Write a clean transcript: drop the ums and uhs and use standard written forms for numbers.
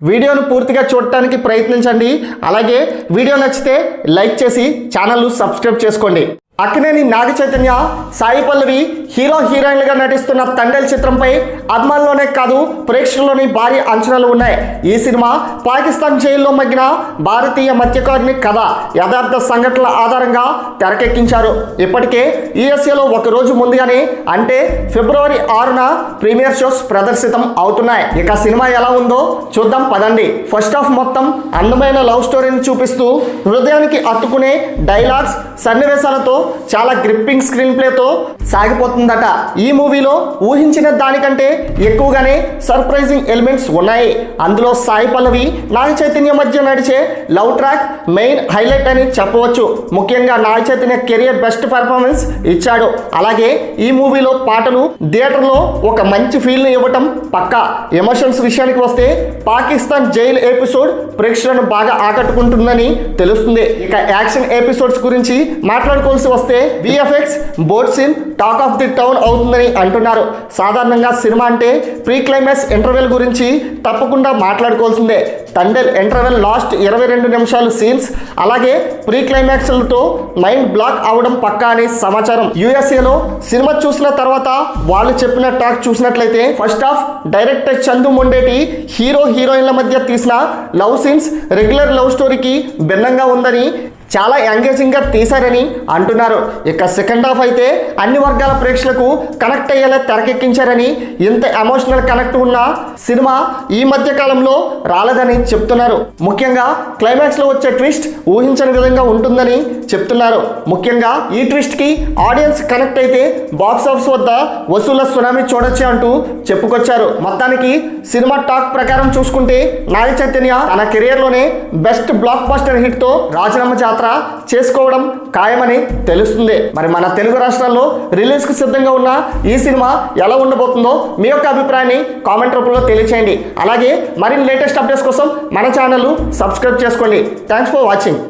వీడియోను పూర్తిగా చూడటానికి ప్రయత్నించండి. అలాగే వీడియో నచ్చితే లైక్ చేసి ఛానల్ సబ్స్క్రైబ్ చేసుకోండి. అక్కినేని నాగ చైతన్య, సాయి పల్లవి హీరో హీరోయిన్లుగా నటిస్తున్న తండేల్ చిత్రంపై అభిమానుల్లోనే కాదు ప్రేక్షకుల్లోని భారీ అంచనాలు ఉన్నాయి. ఈ సినిమా పాకిస్తాన్ జైల్లో మగ్గిన భారతీయ మత్స్యకారుని కథ యథార్థ సంఘటనల ఆధారంగా తెరకెక్కించారు. ఇప్పటికే యూఎస్ఏలో ఒకరోజు ముందుగానే అంటే ఫిబ్రవరి 6న ప్రీమియర్ షోస్ ప్రదర్శితం అవుతున్నాయి. ఇక సినిమా ఎలా ఉందో చూద్దాం పదండి. ఫస్ట్ హాఫ్ మొత్తం అందమైన లవ్ స్టోరీని చూపిస్తూ హృదయానికి అత్తుకునే డైలాగ్స్ సన్నివేశాలతో చాలా గ్రిప్పింగ్ స్క్రీన్ ప్లేతో సాగిపోతుందట. ఈ మూవీలో ఊహించిన దానికంటే ఎక్కువగానే సర్ప్రైజింగ్ ఎలిమెంట్స్ ఉన్నాయి. అందులో సాయి పల్లవి నాగ చైతన్య మధ్య నడిచే లవ్ ట్రాక్ మెయిన్ హైలైట్ అని చెప్పవచ్చు. ముఖ్యంగా Naga Chaitanya career best performance ఇచ్చాడు. అలాగే ఈ మూవీలో పాటలు థియేటర్లో ఒక మంచి ఫీల్ని ఇవ్వటం పక్కా. ఎమోషన్స్ విషయానికి వస్తే పాకిస్తాన్ జైలు ఎపిసోడ్ ప్రేక్షకులను బాగా ఆకట్టుకుంటుందని తెలుస్తుంది. ఇక యాక్షన్ ఎపిసోడ్స్ గురించి మాట్లాడుకోవాల్సి వస్తే VFX boat scene talk of the town అవుతుందని అంటున్నారు. సాధారణంగా సినిమా అంటే ప్రీ క్లైమాక్స్ ఇంటర్వెల్ గురించి తప్పకుండా మాట్లాడుకోవాల్సిందే. తండేల్ ఇంటర్వెల్ లాస్ట్ 22 నిమిషాలు సీన్స్ అలాగే ప్రీ క్లైమాక్స్లతో మైండ్ బ్లాక్ అవడం పక్కా అని సమాచారం. యూఎస్ఏలో సినిమా చూసిన తర్వాత వాళ్ళు చెప్పిన టాక్ చూసినట్లయితే first half director Chandu Mondeti hero హీరోయిన్ల మధ్య తీసిన లవ్ సీన్స్ రెగ్యులర్ లవ్ స్టోరీకి భిన్నంగా ఉందని చాలా ఎంగేజింగ్గా తీశారని అంటున్నారు. ఇక సెకండ్ హాఫ్ అయితే అన్ని వర్గాల ప్రేక్షకులకు కనెక్ట్ అయ్యేలా తెరకెక్కించారని, ఇంత ఎమోషనల్ కనెక్ట్ ఉన్న సినిమా ఈ మధ్య కాలంలో రాలేదని చెప్తున్నారు. ముఖ్యంగా క్లైమాక్స్లో వచ్చే ట్విస్ట్ ఊహించని విధంగా ఉంటుందని చెప్తున్నారు. ముఖ్యంగా ఈ ట్విస్ట్కి ఆడియన్స్ కనెక్ట్ అయితే బాక్స్ ఆఫీస్ వద్ద వసూళ్ల సునామీ చూడొచ్చు అంటూ చెప్పుకొచ్చారు. మొత్తానికి సినిమా టాక్ ప్రకారం చూసుకుంటే నాగ చైతన్య తన కెరియర్లోనే బెస్ట్ బ్లాక్ బస్టర్ హిట్తో రాజీనామా జాతర చేసుకోవడం ఖాయమని తెలుస్తుంది. మరి మన తెలుగు రాష్ట్రాల్లో రిలీజ్కి సిద్ధంగా ఉన్న ఈ సినిమా ఎలా ఉండబోతుందో మీ యొక్క అభిప్రాయాన్ని కామెంట్ రూపంలో తెలియచేయండి. అలాగే మరిన్ని లేటెస్ట్ అప్డేట్స్ కోసం మన ఛానల్ సబ్స్క్రైబ్ చేసుకోండి. Thanks for watching.